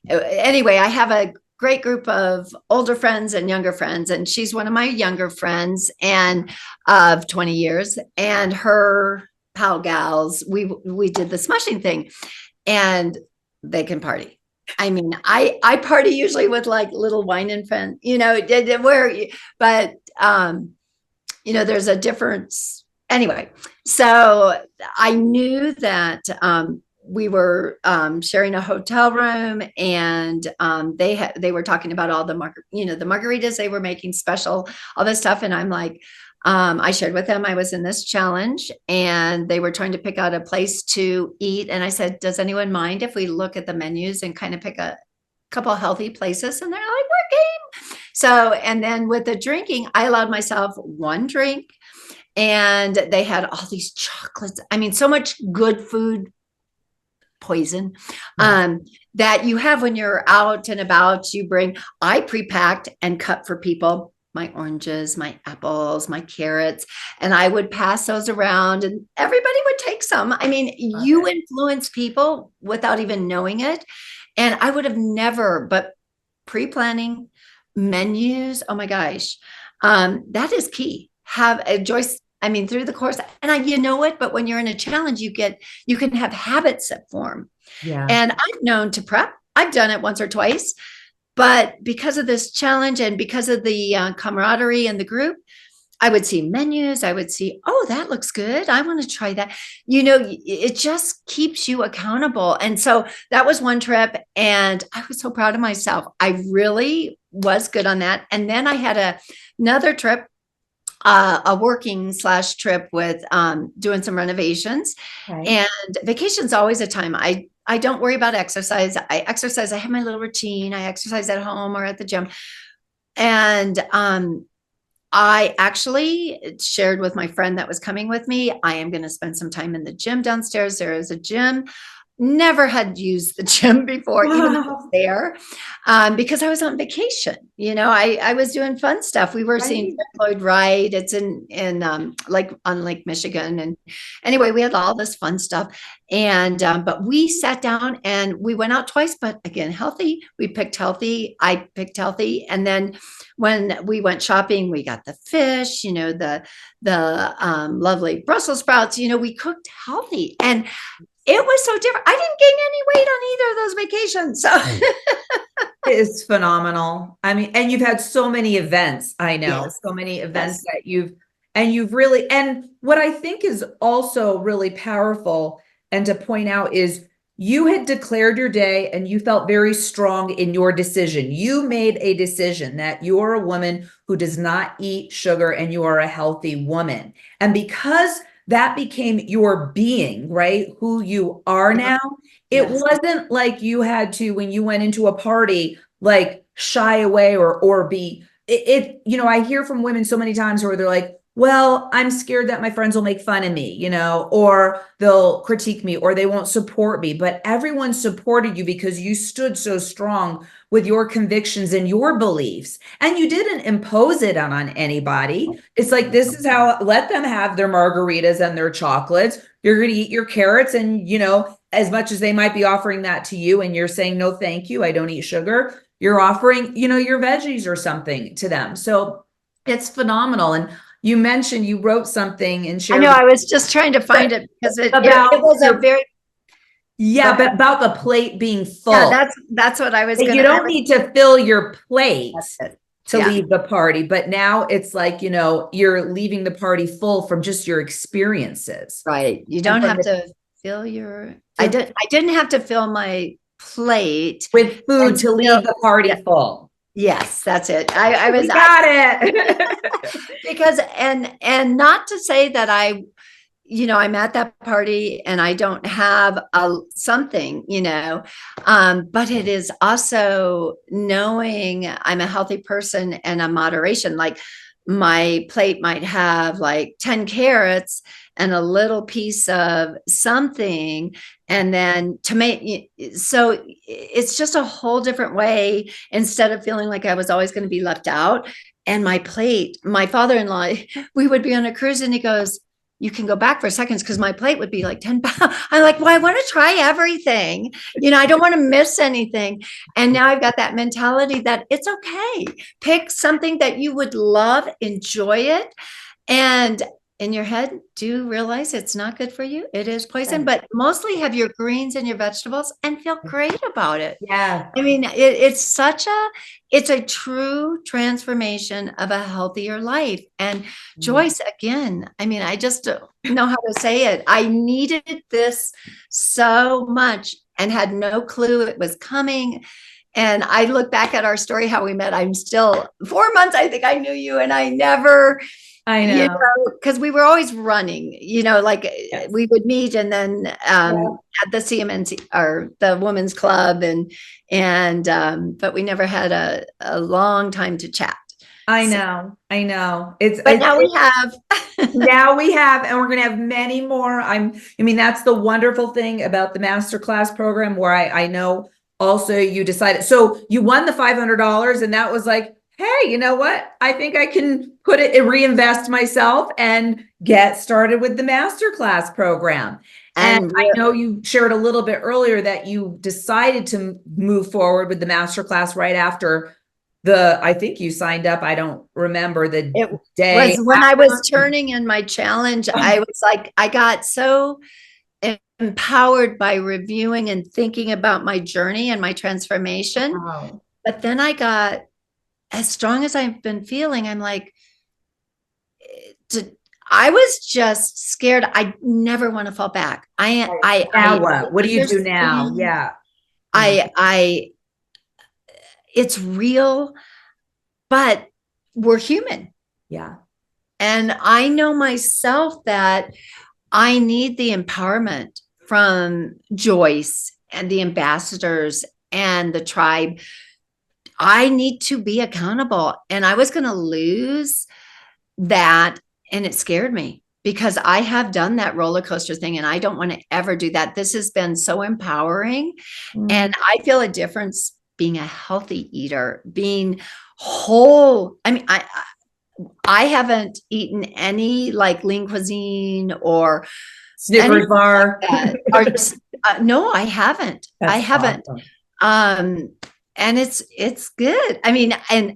anyway, I have a great group of older friends and younger friends, and she's one of my younger friends and of 20 years, and her pal gals, we did the smushing thing, and they can party. I mean, I party usually with like little wine and friend, but there's a difference anyway. So I knew that we were sharing a hotel room, and they were talking about all the the margaritas they were making special, all this stuff, and I'm like, I shared with them I was in this challenge, and they were trying to pick out a place to eat, and I said, does anyone mind if we look at the menus and kind of pick a couple of healthy places? And they're like, we're game. So, and then with the drinking, I allowed myself one drink, and they had all these chocolates. I mean, so much good food poison that you have when you're out and about. I pre-packed and cut for people my oranges, my apples, my carrots, and I would pass those around, and everybody would take some. I mean, you influence people without even knowing it. And I would have never, but pre-planning menus, oh my gosh, that is key. Have a Joyce. I mean, through the course, and you know it, but when you're in a challenge, you can have habits that form. Yeah. And I've known to prep. I've done it once or twice, but because of this challenge and because of the camaraderie in the group, I would see menus. I would see, oh, that looks good. I want to try that. It just keeps you accountable. And so that was one trip, and I was so proud of myself. I really was good on that. And then I had another trip, a working / trip with doing some renovations. Okay. And vacation's always a time I don't worry about exercise. I exercise. I have my little routine. I exercise at home or at the gym. And I actually shared with my friend that was coming with me, I am going to spend some time in the gym downstairs. There is a gym. Never had used the gym before, even though I was there, because I was on vacation. I was doing fun stuff. We were seeing Lloyd Wright. It's in like on Lake Michigan, and anyway, we had all this fun stuff. And but we sat down and we went out twice. But again, healthy. We picked healthy. I picked healthy, and then when we went shopping, we got the fish. The lovely Brussels sprouts. We cooked healthy, and it was so different. I didn't gain any weight on either of those vacations. So it's phenomenal. I mean, and you've had so many events. I know so many events that you've really, and what I think is also really powerful and to point out is you had declared your day and you felt very strong in your decision. You made a decision that you're a woman who does not eat sugar and you are a healthy woman. And because that became your being, right? Who you are now. It wasn't like you had to, when you went into a party, like shy away or be it. I hear from women so many times where they're like, well, I'm scared that my friends will make fun of me, or they'll critique me or they won't support me. But everyone supported you because you stood so strong with your convictions and your beliefs. And you didn't impose it on anybody. It's like, this is how, let them have their margaritas and their chocolates. You're going to eat your carrots. And, as much as they might be offering that to you and you're saying, no, thank you, I don't eat sugar, you're offering, your veggies or something to them. So it's phenomenal. And you mentioned you wrote something and shared. I know, I was just trying to find it because it was a very. Yeah, but about the plate being full. Yeah, that's what I was going to. You don't need to fill your plate to leave the party, but now it's like, you're leaving the party full from just your experiences. Right. You don't have to fill your, I didn't have to fill my plate with food to leave the party full. Yes, that's it. I was got it. Because and not to say that I'm at that party and I don't have something, but it is also knowing I'm a healthy person and a moderation. Like my plate might have like 10 carrots and a little piece of something. And then so it's just a whole different way instead of feeling like I was always going to be left out. And my plate, my father-in-law, we would be on a cruise and he goes, you can go back for seconds because my plate would be like 10 pounds. I'm like, well, I want to try everything. I don't want to miss anything. And now I've got that mentality that it's okay. Pick something that you would love, enjoy it. And in your head, do realize it's not good for you. It is poison, but mostly have your greens and your vegetables and feel great about it. Yeah. I mean, it's a true transformation of a healthier life. And Joyce, again, I mean, I just don't know how to say it. I needed this so much and had no clue it was coming. And I look back at our story, how we met. I'm still 4 months. I think I knew you, and I never, I know, because we were always running, like yes. we would meet and then at the CMNC or the Women's Club but we never had a long time to chat. I know. But now we have. Now we have, and we're going to have many more. I mean, that's the wonderful thing about the masterclass program, where I know also you decided, so you won the $500, and that was like, hey, you know what? I think I can put it, reinvest myself and get started with the masterclass program. And I know you shared a little bit earlier that you decided to move forward with the masterclass right after I think you signed up. I don't remember the day. Was when I was turning in my challenge. I was like, I got so empowered by reviewing and thinking about my journey and my transformation. Wow. But then I got, as strong as I've been feeling, I'm like, I was just scared. I never want to fall back. What do you do now? Yeah. It's real, but we're human. Yeah. And I know myself that I need the empowerment from Joyce and the ambassadors and the tribe. I need to be accountable, and I was going to lose that. And it scared me because I have done that roller coaster thing, and I don't want to ever do that. This has been so empowering. And I feel a difference being a healthy eater, being whole. I mean, I haven't eaten any like lean cuisine or Snickers bar. No, I haven't. That's I haven't. Awesome. And it's good. I mean, and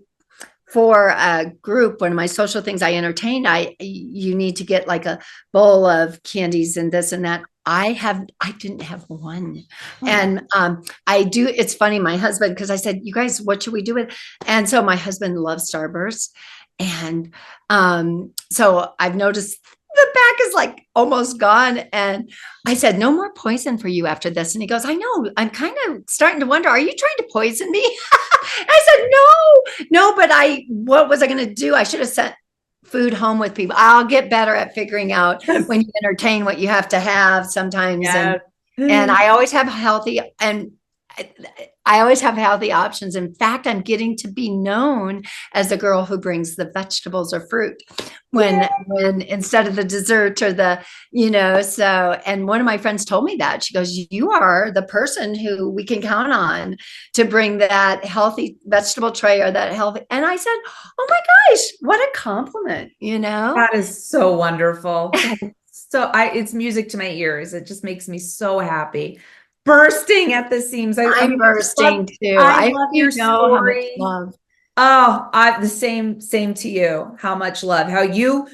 for a group, one of my social things I entertain, you need to get like a bowl of candies and this and that. I didn't have one. And I do, it's funny, my husband, because I said, you guys, what should we do with? And so my husband loves Starburst. And so I've noticed the back is like almost gone. And I said, no more poison for you after this. And he goes, I know, I'm kind of starting to wonder, are you trying to poison me? I said, no, but what was I going to do? I should have sent food home with people. I'll get better at figuring out when you entertain what you have to have sometimes. Yes. And I always have healthy, and I always have healthy options. In fact, I'm getting to be known as the girl who brings the vegetables or fruit when instead of the dessert or so, and one of my friends told me that. She goes, you are the person who we can count on to bring that healthy vegetable tray or that healthy. And I said, oh my gosh, what a compliment, That is so wonderful. So it's music to my ears. It just makes me so happy. Bursting at the seams. I'm bursting too. I love your story. How much love. Oh, the same to you. How much love, how you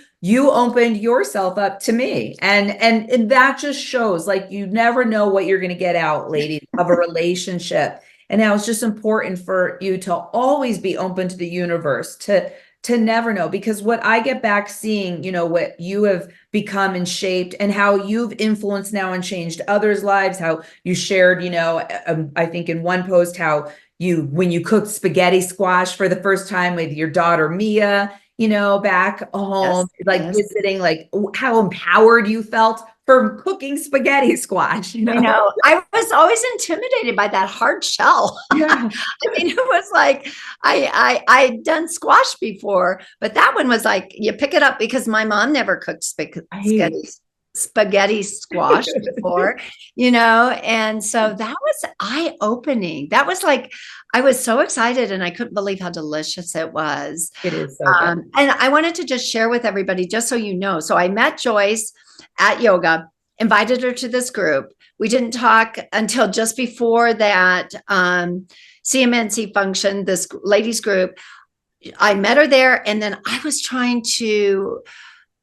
opened yourself up to me. And that just shows, like, you never know what you're going to get out, ladies, of a relationship. And now it's just important for you to always be open to the universe, to never know, because what I get back seeing, what you have become and shaped, and how you've influenced now and changed others' lives, how you shared, I think in one post, how when you cooked spaghetti squash for the first time with your daughter, Mia, back home, visiting, like how empowered you felt for cooking spaghetti squash. I know. I was always intimidated by that hard shell. Yeah. I mean, it was like, I'd done squash before, but that one was like, you pick it up, because my mom never cooked spaghetti. spaghetti squash before, and so that was eye-opening. That was like, I was so excited and I couldn't believe how delicious it was. It is so good. And I wanted to just share with everybody, just so you know. So I met Joyce at yoga, invited her to this group. We didn't talk until just before that CMNC function, this ladies group. I met her there, and then I was trying to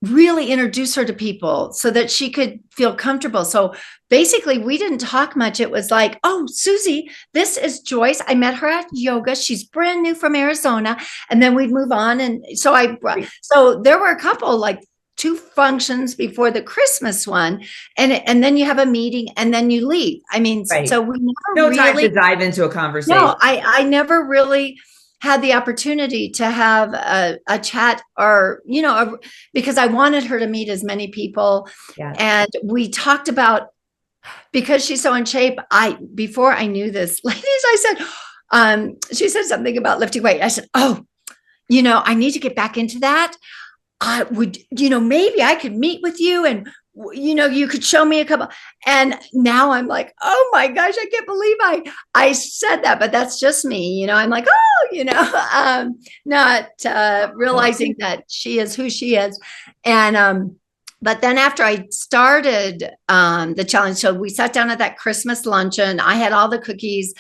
really introduce her to people so that she could feel comfortable. So basically, we didn't talk much. It was like, oh, Susie, this is Joyce. I met her at yoga. She's brand new from Arizona. And then we'd move on. And so so there were a couple, like 2 functions before the Christmas one. And then you have a meeting and then you leave. I mean, so we never time to dive into a conversation. No, I never really had the opportunity to have a chat, or, because I wanted her to meet as many people. Yeah. And we talked about, because she's so in shape, before I knew this, ladies, I said, she said something about lifting weight. I said, oh, I need to get back into that. I would, maybe I could meet with you and, you could show me a couple. And now I'm like, oh my gosh, I can't believe I said that, but that's just me. I'm like, oh, not realizing that she is who she is. And, but then after I started the challenge, so we sat down at that Christmas luncheon. I had all the cookies,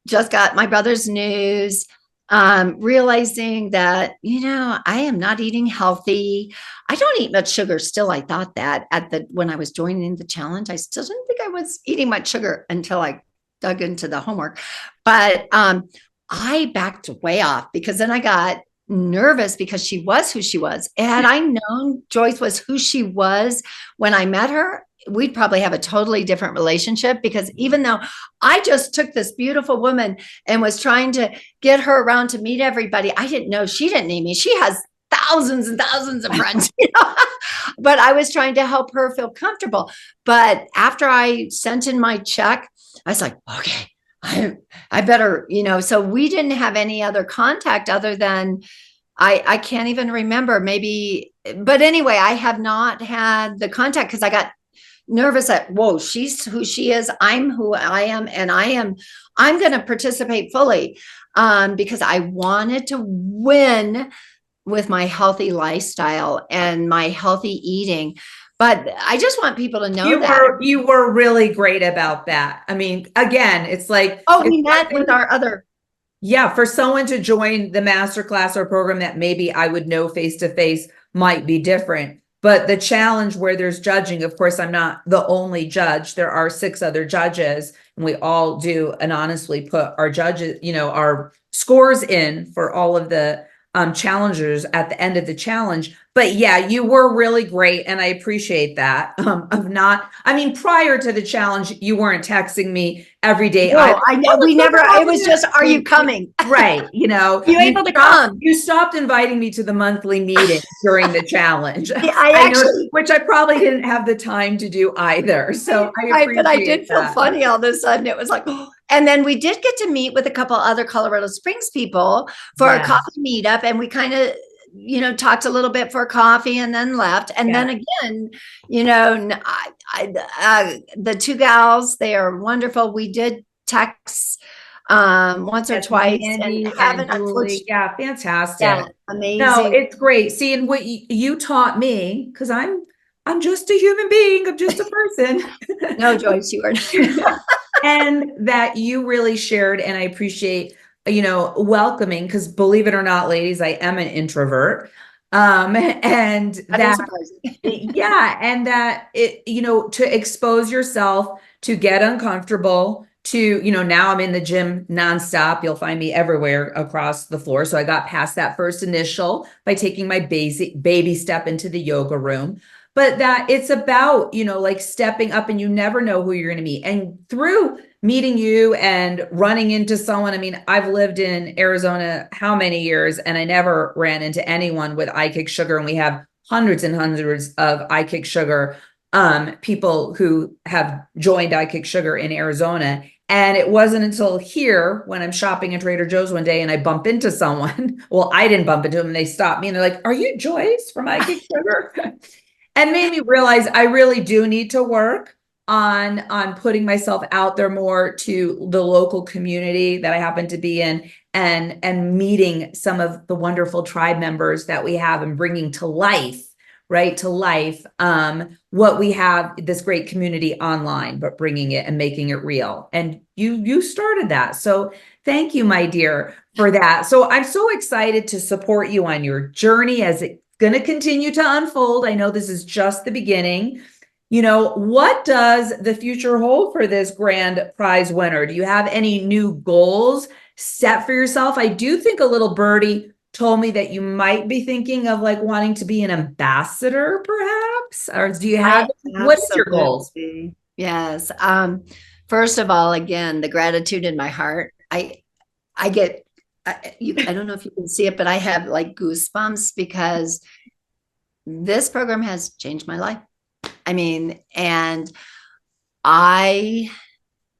just got my brother's news, realizing that, I am not eating healthy. I don't eat much sugar still. I thought that when I was joining the challenge, I still didn't think I was eating much sugar until I dug into the homework. But I backed way off, because then I got nervous because she was who she was. Had I known Joyce was who she was when I met her, we'd probably have a totally different relationship, because even though I just took this beautiful woman and was trying to get her around to meet everybody, I didn't know she didn't need me. She has thousands and thousands of friends, but I was trying to help her feel comfortable. But after I sent in my check, I was like, okay, I better, so we didn't have any other contact other than I can't even remember, maybe, but anyway, I have not had the contact because I got nervous at, whoa, she's who she is, I'm who I am, and I'm going to participate fully because I wanted to win with my healthy lifestyle and my healthy eating. But I just want people to know you were really great about that. I mean, again, it's like, we met with our other. Yeah, for someone to join the masterclass or program that maybe I would know face to face might be different. But the challenge where there's judging, of course, I'm not the only judge. There are 6 other judges, and we all do and honestly put our judges, our scores in for all of the challengers at the end of the challenge. But yeah, you were really great. And I appreciate that. Prior to the challenge, you weren't texting me every day. No, I know. We never, it was just, are you coming? Right. You able to come? You stopped inviting me to the monthly meeting during the challenge. Which I probably didn't have the time to do either. So I appreciate but I did feel that. funny all of a sudden. It was like, oh. And then we did get to meet with a couple other Colorado Springs people for a coffee meetup. And we kind of, talked a little bit for coffee and then left. And then again, the 2 gals, they are wonderful. We did text once or twice. And haven't yeah, fantastic. Yeah, amazing. No, it's great. Seeing what you taught me, because I'm just a human being. I'm just a person. No, Joyce, you are not. And that you really shared, and I appreciate, welcoming, because believe it or not, ladies, I am an introvert. And that, and that it, to expose yourself, to get uncomfortable, to, now I'm in the gym nonstop. You'll find me everywhere across the floor. So I got past that first initial by taking my baby step into the yoga room. But that it's about, like stepping up, and you never know who you're going to meet. And through meeting you and running into someone, I've lived in Arizona how many years, and I never ran into anyone with IKS Sugar. And we have hundreds and hundreds of IKS Sugar people who have joined IKS Sugar in Arizona. And it wasn't until here when I'm shopping at Trader Joe's one day and I bump into someone. Well, I didn't bump into them, and they stopped me and they're like, "Are you Joyce from IKS Sugar?" and made me realize I really do need to work on putting myself out there more to the local community that I happen to be in, and meeting some of the wonderful tribe members that we have and bringing to life, right, to life, what we have, this great community online, but bringing it and making it real. And you started that, so thank you, my dear, for that. So I'm so excited to support you on your journey as it's going to continue to unfold. I know this is just the beginning. What does the future hold for this grand prize winner? Do you have any new goals set for yourself? I do think a little birdie told me that you might be thinking of like wanting to be an ambassador, perhaps, or do you have, what is your goals? Yes. First of all, again, the gratitude in my heart. I get, I don't know if you can see it, but I have like goosebumps because this program has changed my life. I mean, and I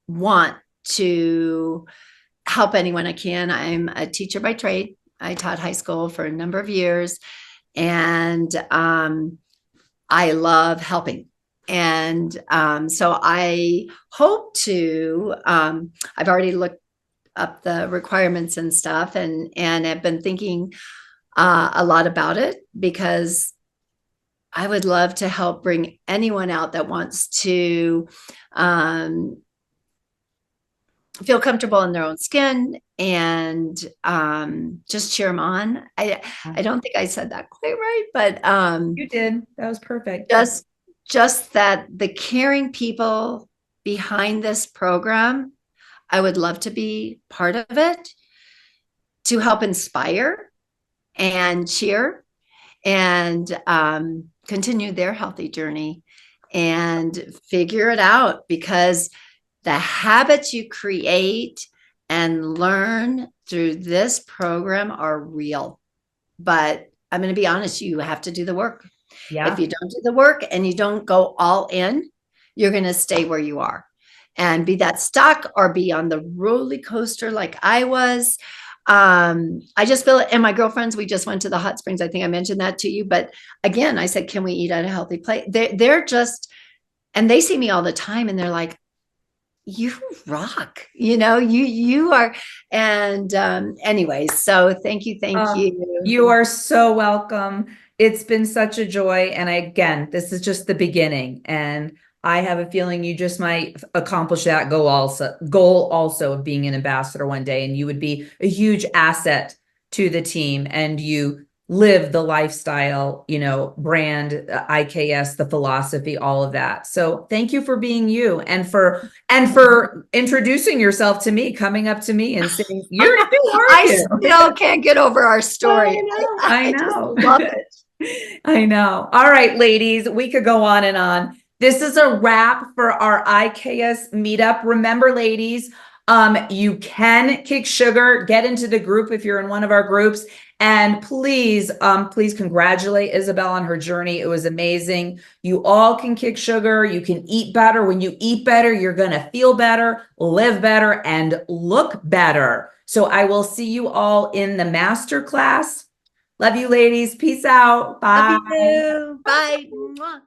want to help anyone I can. I'm a teacher by trade. I taught high school for a number of years, and I love helping. And so I hope to, I've already looked up the requirements and stuff, and have been thinking a lot about it, because I would love to help bring anyone out that wants to feel comfortable in their own skin, and just cheer them on. I don't think I said that quite right, but You did. That was perfect. Just that the caring people behind this program, I would love to be part of it, to help inspire and cheer, and continue their healthy journey and figure it out, because the habits you create and learn through this program are real. But I'm going to be honest, you have to do the work. Yeah. If you don't do the work and you don't go all in, you're going to stay where you are and be that stuck, or be on the roller coaster like I was. I just feel it. And my girlfriends, we just went to the hot springs. I think I mentioned that to you, but again, I said, can we eat at a healthy plate? They're just, and they see me all the time and they're like, you rock, you are. And anyway, so thank you. You are so welcome. It's been such a joy. And again, this is just the beginning. And I have a feeling you just might accomplish that goal also of being an ambassador one day. And you would be a huge asset to the team. And you live the lifestyle, brand, IKS, the philosophy, all of that. So thank you for being you, and for introducing yourself to me, coming up to me and saying, you're I still can't get over our story. I know. I love it. I know. All right, ladies, we could go on and on. This is a wrap for our IKS meetup. Remember, ladies, you can kick sugar, get into the group if you're in one of our groups. And please congratulate IsaBelle on her journey. It was amazing. You all can kick sugar. You can eat better. When you eat better, you're going to feel better, live better, and look better. So I will see you all in the master class. Love you, ladies. Peace out. Bye. Love you. Bye.